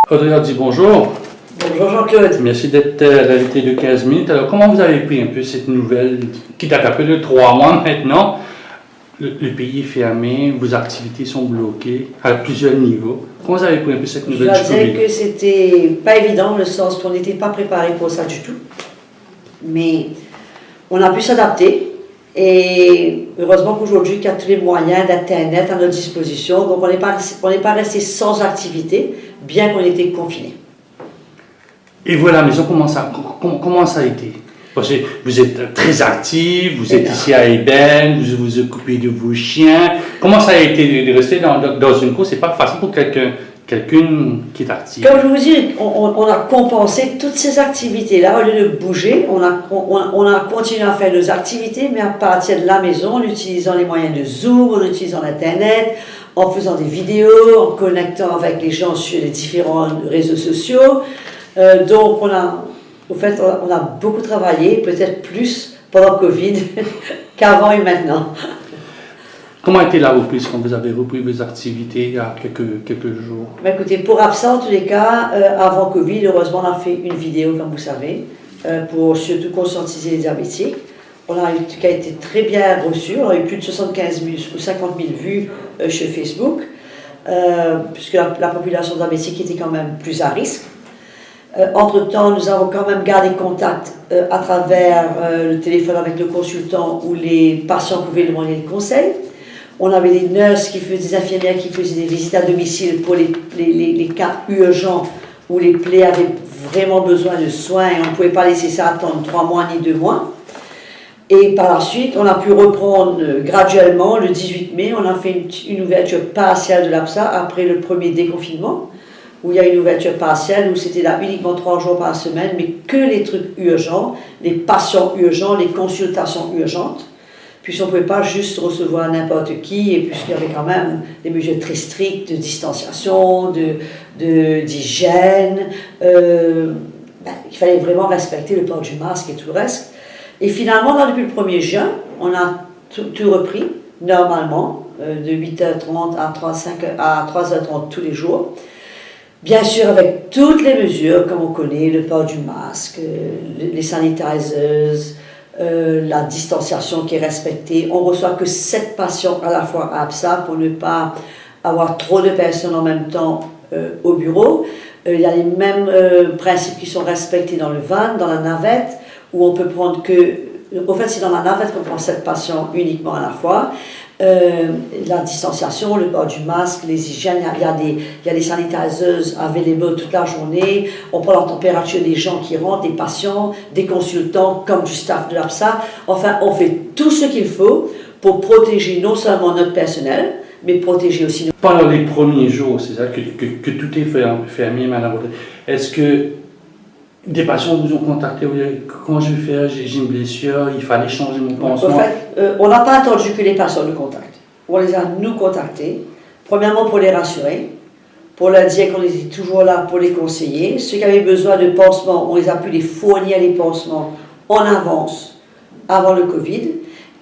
Audrey a dit bonjour. Bonjour Jean-Claude. Merci d'être l'invité de 15 minutes. Alors, comment vous avez pris un peu cette nouvelle qui date un peu de 3 mois maintenant? Le pays est fermé, vos activités sont bloquées à plusieurs niveaux. Comment vous avez pris un peu cette nouvelle Je dois dire que c'était pas évident, dans le sens qu'on n'était pas préparé pour ça du tout. Mais on a pu s'adapter. Et heureusement qu'aujourd'hui, il y a tous les moyens d'Internet à notre disposition. Donc on n'est pas resté sans activité, bien qu'on était confinés. Et vous à la maison, comment ça a été? Parce que vous êtes très actif, vous êtes ici à Eben, vous vous occupez de vos chiens. Comment ça a été de rester dans une course? C'est pas facile pour quelqu'un qui est actif. Comme je vous dis, on a compensé toutes ces activités-là. Au lieu de bouger, on a continué à faire nos activités, mais à partir de la maison, en utilisant les moyens de Zoom, en utilisant Internet, en faisant des vidéos, en connectant avec les gens sur les différents réseaux sociaux. Donc on a beaucoup travaillé, peut-être plus pendant Covid qu'avant et maintenant. Comment a été la reprise quand vous avez repris vos activités il y a quelques jours? Écoutez, pour APSA, en tous les cas, avant Covid, heureusement, on a fait une vidéo, comme vous savez, pour surtout conscientiser les diabétiques. Qui a été très bien reçue. On a eu plus de 75 000 ou 50 000 vues sur Facebook, puisque la population diabétique était quand même plus à risque. Entre-temps, nous avons quand même gardé contact à travers le téléphone avec le consultant où les patients pouvaient demander des conseils. On avait des nurses, des infirmières qui faisaient des visites à domicile pour les cas urgents où les plaies avaient vraiment besoin de soins et on ne pouvait pas laisser ça attendre 3 mois ni 2 mois. Et par la suite, on a pu reprendre graduellement. Le 18 mai, on a fait une ouverture partielle de l'APSA après le premier déconfinement, où il y a une ouverture partielle, où c'était là uniquement 3 jours par semaine, mais que les trucs urgents, les patients urgents, les consultations urgentes, puisqu'on ne pouvait pas juste recevoir n'importe qui, et puisqu'il y avait quand même des mesures très strictes de distanciation, d'hygiène, il fallait vraiment respecter le port du masque et tout le reste. Et finalement, depuis le 1er juin, on a tout repris, normalement, de 8h30 à 3h30 tous les jours. Bien sûr, avec toutes les mesures, comme on connaît, le port du masque, les sanitizers, la distanciation qui est respectée. On ne reçoit que 7 patients à la fois à APSA pour ne pas avoir trop de personnes en même temps au bureau. Il y a les mêmes principes qui sont respectés dans le van, dans la navette, où on peut prendre au fait, c'est dans la navette qu'on prend 7 patients uniquement à la fois. La distanciation, le port du masque, les hygiènes, il y a des sanitizers available toute la journée. On prend la température des gens qui rentrent, des patients, des consultants, comme du staff de l'APSA. Enfin, on fait tout ce qu'il faut pour protéger non seulement notre personnel, mais protéger aussi nos... Pendant les premiers jours, c'est ça, que tout est fermé, madame. Est-ce que des patients vous ont contacté, comment je vais faire, j'ai une blessure, il fallait changer mon pansement? En fait, on n'a pas attendu que les patients nous contactent. On les a nous contactés, premièrement pour les rassurer, pour leur dire qu'on était toujours là pour les conseiller. Ceux qui avaient besoin de pansements, on les a pu les fournir les pansements en avance, avant le Covid.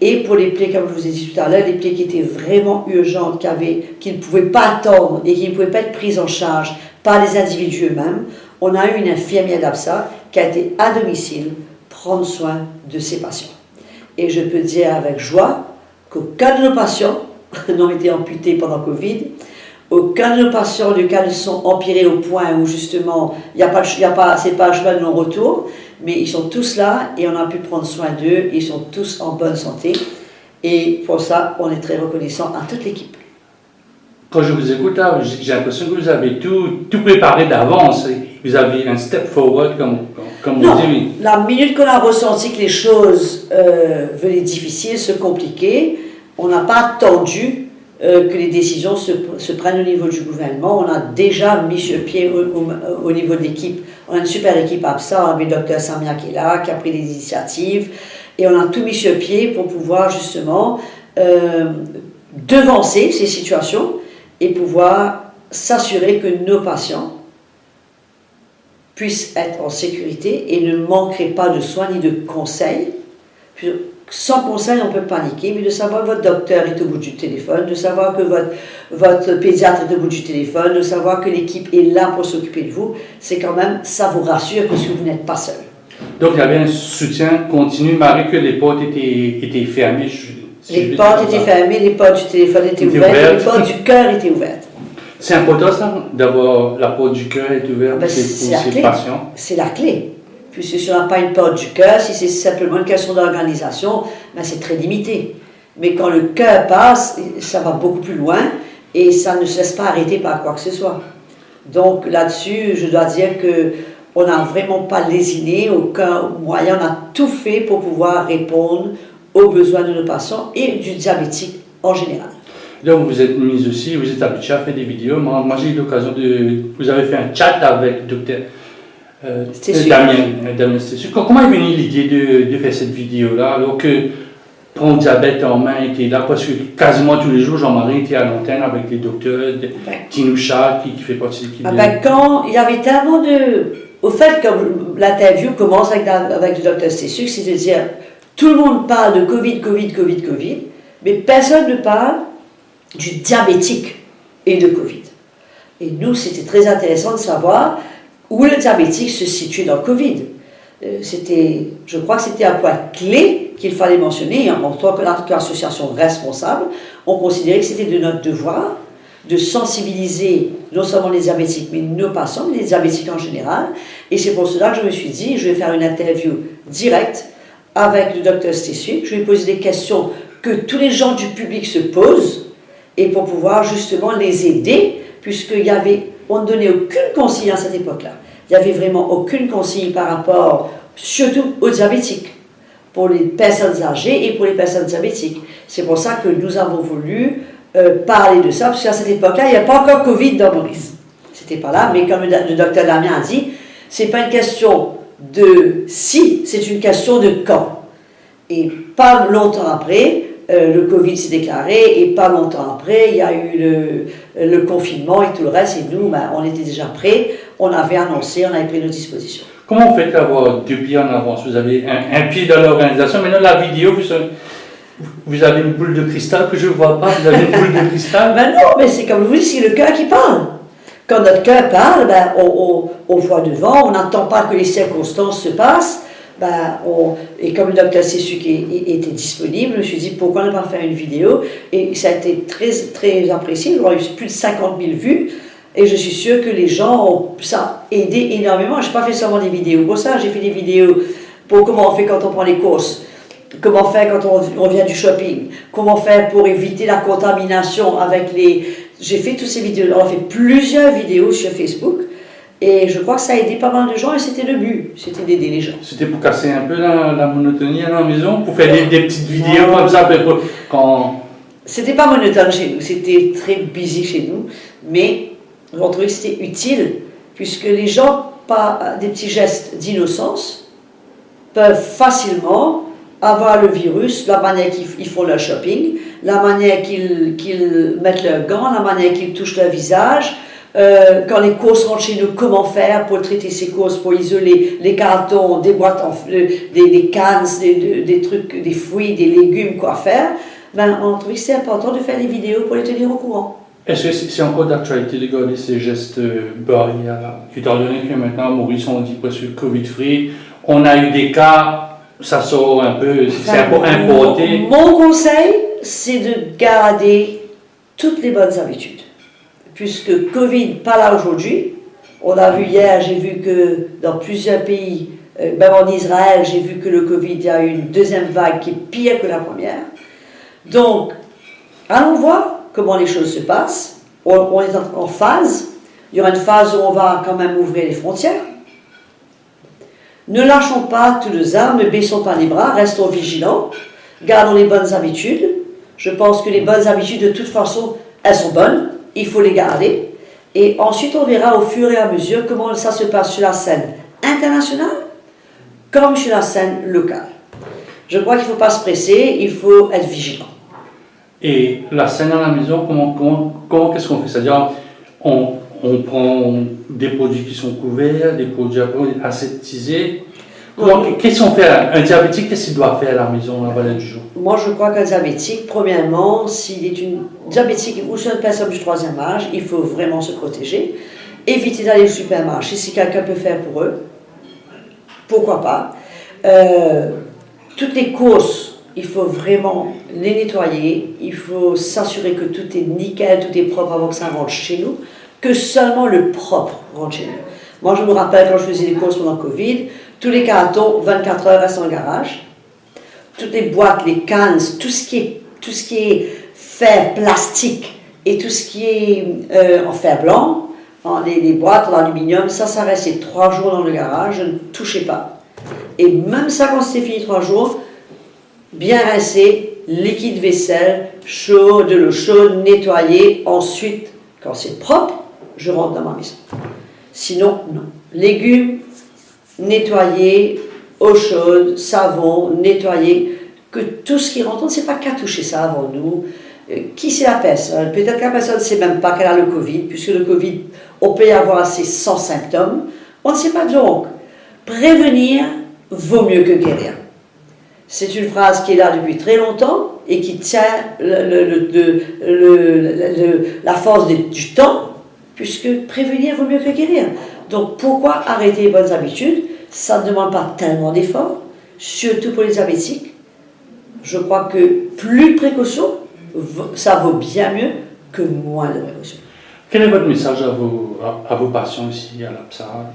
Et pour les plaies, comme je vous ai dit tout à l'heure, les plaies qui étaient vraiment urgentes, qui ne pouvaient pas attendre et qui ne pouvaient pas être prises en charge par les individus eux-mêmes, on a eu une infirmière d'APSA qui a été à domicile prendre soin de ses patients. Et je peux dire avec joie qu'aucun de nos patients n'ont été amputés pendant Covid, aucun de nos patients du cas ne sont empirés au point où justement c'est pas un chemin de non-retour, mais ils sont tous là et on a pu prendre soin d'eux, ils sont tous en bonne santé et pour ça on est très reconnaissant à toute l'équipe. Quand je vous écoute là, j'ai l'impression que vous avez tout préparé d'avance. Vous avez un step forward, comme non, on dit. La minute qu'on a ressenti que les choses venaient difficiles, se compliquer, on n'a pas attendu que les décisions se prennent au niveau du gouvernement. On a déjà mis sur pied au niveau de l'équipe. On a une super équipe APSA, on avait le docteur Samia qui est là, qui a pris des initiatives, et on a tout mis sur pied pour pouvoir justement devancer ces situations et pouvoir s'assurer que nos patients puissent être en sécurité et ne manqueraient pas de soins ni de conseils. sans conseil, on peut paniquer, mais de savoir que votre docteur est au bout du téléphone, de savoir que votre pédiatre est au bout du téléphone, de savoir que l'équipe est là pour s'occuper de vous, c'est quand même, ça vous rassure parce que vous n'êtes pas seul. Donc, il y avait un soutien continu, malgré que les portes étaient fermées. Les portes étaient fermées, les portes du téléphone étaient ouvertes, les portes du cœur étaient ouvertes. C'est important ça, d'avoir la porte du cœur est ouverte pour ces patients. C'est la clé. Puisque si on n'a pas une porte du cœur, si c'est simplement une question d'organisation, ben c'est très limité. Mais quand le cœur passe, ça va beaucoup plus loin et ça ne se laisse pas arrêter par quoi que ce soit. Donc là-dessus, je dois dire qu'on n'a vraiment pas lésiné, aucun moyen, on a tout fait pour pouvoir répondre aux besoins de nos patients et du diabétique en général. Donc vous êtes mise aussi, vous êtes habitué à faire des vidéos. Moi j'ai eu l'occasion vous avez fait un chat avec docteur Damien Stessu. Comment est venue l'idée de faire cette vidéo-là alors que Prends diabète en main était là parce que quasiment tous les jours Jean-Marie était à l'antenne avec les docteurs, Tinoucha qui fait partie de l'équipe. Quand il y avait tellement de... Au fait, comme l'interview commence avec le docteur Stessu, c'est-à-dire tout le monde parle de Covid, mais personne ne parle du diabétique et de Covid. Et nous, c'était très intéressant de savoir où le diabétique se situe dans le Covid. Je crois que c'était un point clé qu'il fallait mentionner. En tant qu'association responsable, on considérait que c'était de notre devoir de sensibiliser non seulement les diabétiques, mais nos patients, mais les diabétiques en général. Et c'est pour cela que je me suis dit, je vais faire une interview directe avec le docteur Stessu. Je vais poser des questions que tous les gens du public se posent, et pour pouvoir justement les aider, puisqu'on ne donnait aucune consigne à cette époque-là. Il n'y avait vraiment aucune consigne par rapport, surtout aux diabétiques, pour les personnes âgées et pour les personnes diabétiques. C'est pour ça que nous avons voulu parler de ça, parce qu'à cette époque-là, il n'y a pas encore Covid dans Maurice. C'était pas là, mais comme le docteur Damien a dit, c'est pas une question de si, c'est une question de quand. Et pas longtemps après, le Covid s'est déclaré, et pas longtemps après, il y a eu le confinement et tout le reste, et nous, on était déjà prêts, on avait annoncé, on avait pris nos dispositions. Comment vous faites d'avoir 2 pieds en avance? Vous avez un pied dans l'organisation, maintenant la vidéo, vous avez une boule de cristal que je ne vois pas, vous avez une boule de cristal? Non, mais c'est comme vous dites, c'est le cœur qui parle. Quand notre cœur parle, on voit devant, on n'attend pas que les circonstances se passent. Et comme le docteur Stessu était disponible, je me suis dit pourquoi ne pas faire une vidéo, et ça a été très, très apprécié. Il y a eu plus de 50 000 vues, et je suis sûre que les gens ça a aidé énormément. Je n'ai pas fait seulement des vidéos pour ça, j'ai fait des vidéos pour comment on fait quand on prend les courses, comment faire quand on vient du shopping, comment faire pour éviter la contamination avec les... J'ai fait toutes ces vidéos, on a fait plusieurs vidéos sur Facebook. Et je crois que ça a aidé pas mal de gens, et c'était le but, c'était d'aider les gens. C'était pour casser un peu la monotonie à la maison, pour faire des petites vidéos comme ça, quand... C'était pas monotone chez nous, c'était très busy chez nous, mais on trouvait que c'était utile, puisque les gens, par des petits gestes d'innocence, peuvent facilement avoir le virus, la manière qu'ils font leur shopping, la manière qu'ils mettent leurs gants, la manière qu'ils touchent leur visage. Quand les courses rentrent chez nous, comment faire pour traiter ces courses, pour isoler les cartons, des boîtes, des cannes, des trucs, des fruits, des légumes, quoi faire. On trouve que c'est important de faire des vidéos pour les tenir au courant. Est-ce que c'est encore d'actualité de garder ces gestes barrières, étant donné que maintenant, Maurice, on dit presque Covid-free, on a eu des cas, ça sort un peu, c'est un peu importé. Mon conseil, c'est de garder toutes les bonnes habitudes. Puisque Covid, pas là aujourd'hui, on a vu hier, j'ai vu que dans plusieurs pays, même en Israël, j'ai vu que le Covid, il y a eu une deuxième vague qui est pire que la première. Donc, allons voir comment les choses se passent. On est en phase. Il y aura une phase où on va quand même ouvrir les frontières. Ne lâchons pas tous nos armes, ne baissons pas les bras, restons vigilants, gardons les bonnes habitudes. Je pense que les bonnes habitudes, de toute façon, elles sont bonnes. Il faut les garder, et ensuite on verra au fur et à mesure comment ça se passe sur la scène internationale comme sur la scène locale. Je crois qu'il ne faut pas se presser, il faut être vigilant. Et la scène à la maison, comment qu'est-ce qu'on fait? C'est-à-dire, on prend des produits qui sont couverts, des produits aseptisés, Qu'est-ce qu'on fait? Un diabétique, qu'est-ce qu'il doit faire à la maison, à la valeur du jour? Moi, je crois qu'un diabétique, premièrement, s'il est une diabétique ou sur une personne du troisième âge, il faut vraiment se protéger. Éviter d'aller au supermarché, si quelqu'un peut faire pour eux, pourquoi pas. Toutes les courses, il faut vraiment les nettoyer. Il faut s'assurer que tout est nickel, tout est propre avant que ça rentre chez nous, que seulement le propre rentre chez nous. Moi, je me rappelle quand je faisais les courses pendant le Covid, tous les cartons, 24 heures, restent dans le garage. Toutes les boîtes, les cannes, tout ce qui est fer, plastique et tout ce qui est en fer blanc, les boîtes en aluminium, ça restait 3 jours dans le garage, je ne touchais pas. Et même ça, quand c'était fini 3 jours, bien rincé, liquide vaisselle, chaud, de l'eau chaude, nettoyé. Ensuite, quand c'est propre, je rentre dans ma maison. Sinon, non. Légumes, nettoyer, eau chaude, savon, nettoyer, que tout ce qui rentre, on ne sait pas qu'à toucher ça avant nous. Qui c'est la personne? Peut-être que la personne ne sait même pas qu'elle a le Covid, puisque le Covid, on peut y avoir assez sans symptômes. On ne sait pas donc. Prévenir vaut mieux que guérir. C'est une phrase qui est là depuis très longtemps et qui tient la force du temps, puisque prévenir vaut mieux que guérir. Donc pourquoi arrêter les bonnes habitudes? Ça ne demande pas tellement d'efforts, surtout pour les diabétiques. Je crois que plus de précautions, ça vaut bien mieux que moins de précautions. Quel est votre message à vos patients ici à l'APSA?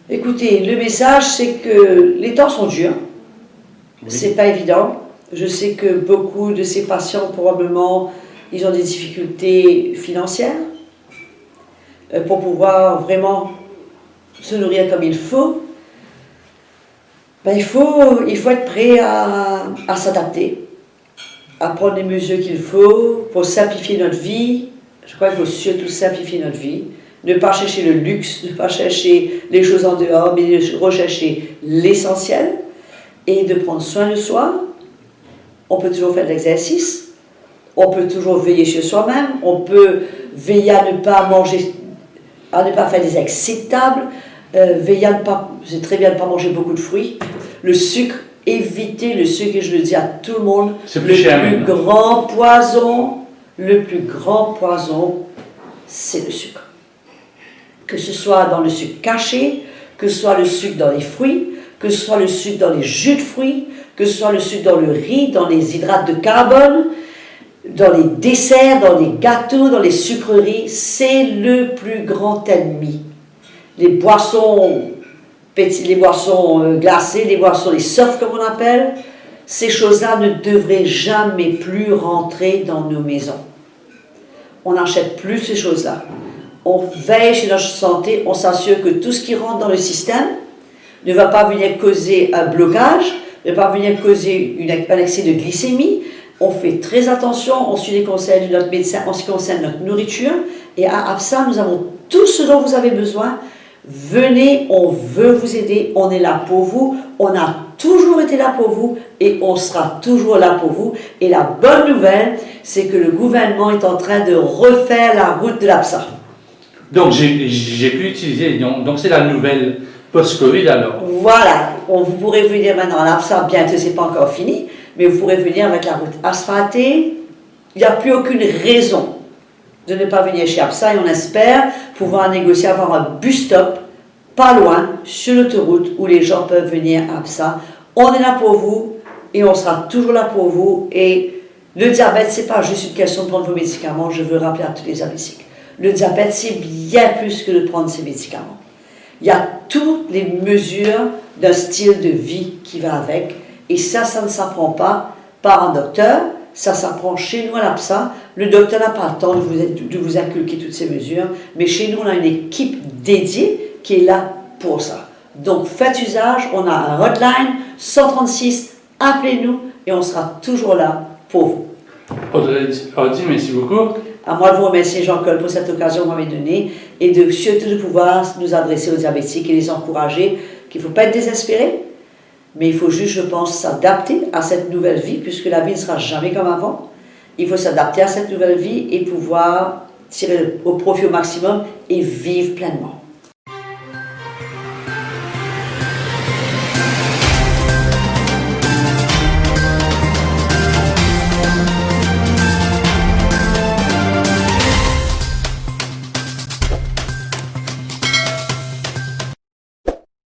Écoutez, le message, c'est que les temps sont durs. Oui. C'est pas évident. Je sais que beaucoup de ces patients, probablement, ils ont des difficultés financières pour pouvoir vraiment se nourrir comme il faut. Ben, il faut être prêt à s'adapter, à prendre les mesures qu'il faut pour simplifier notre vie. Je crois qu'il faut surtout simplifier notre vie. Ne pas chercher le luxe, ne pas chercher les choses en dehors, mais rechercher l'essentiel et de prendre soin de soi. On peut toujours faire de l'exercice, on peut toujours veiller sur soi-même, on peut veiller à ne pas manger, à ne pas faire des excès de table, veiller à ne pas, c'est très bien de ne pas manger beaucoup de fruits. Le sucre, éviter le sucre, et je le dis à tout le monde, le plus grand poison, c'est le sucre. Que ce soit dans le sucre caché, que ce soit le sucre dans les fruits, que ce soit le sucre dans les jus de fruits, que ce soit le sucre dans le riz, dans les hydrates de carbone, dans les desserts, dans les gâteaux, dans les sucreries, c'est le plus grand ennemi. Les boissons glacées, les softs comme on appelle, ces choses-là ne devraient jamais plus rentrer dans nos maisons. On n'achète plus ces choses-là. On veille sur notre santé, on s'assure que tout ce qui rentre dans le système ne va pas venir causer un blocage, ne va pas venir causer un excès de glycémie. On fait très attention, on suit les conseils de notre médecin en ce qui concerne notre nourriture. Et à APSA, nous avons tout ce dont vous avez besoin. Venez, on veut vous aider, on est là pour vous, on a toujours été là pour vous et on sera toujours là pour vous. Et la bonne nouvelle, c'est que le gouvernement est en train de refaire la route de l'APSA. Donc j'ai pu utiliser, donc c'est la nouvelle post-Covid alors? Voilà, vous pourrez venir maintenant à l'APSA, bientôt c'est pas encore fini, mais vous pourrez venir avec la route asphaltée. Il n'y a plus aucune raison de ne pas venir chez APSA et on espère pouvoir négocier, avoir un bus stop pas loin sur l'autoroute où les gens peuvent venir à APSA. On est là pour vous et on sera toujours là pour vous. Et le diabète, c'est pas juste une question de prendre vos médicaments, je veux rappeler à tous les diabétiques. Le diabète, c'est bien plus que de prendre ses médicaments. Il y a toutes les mesures d'un style de vie qui va avec. Et ça ne s'apprend pas par un docteur, ça s'apprend chez nous à l'APSA. Le docteur n'a pas le temps de vous inculquer toutes ces mesures, mais chez nous, on a une équipe dédiée qui est là pour ça. Donc, faites usage, on a un hotline, 136, appelez-nous et on sera toujours là pour vous. Audrey, merci beaucoup. À moi de vous remercier, Jean-Claude, pour cette occasion que vous m'avez donnée et surtout de pouvoir nous adresser aux diabétiques et les encourager, qu'il ne faut pas être désespéré, mais il faut juste, je pense, s'adapter à cette nouvelle vie, puisque la vie ne sera jamais comme avant. Il faut s'adapter à cette nouvelle vie et pouvoir tirer au profit au maximum et vivre pleinement.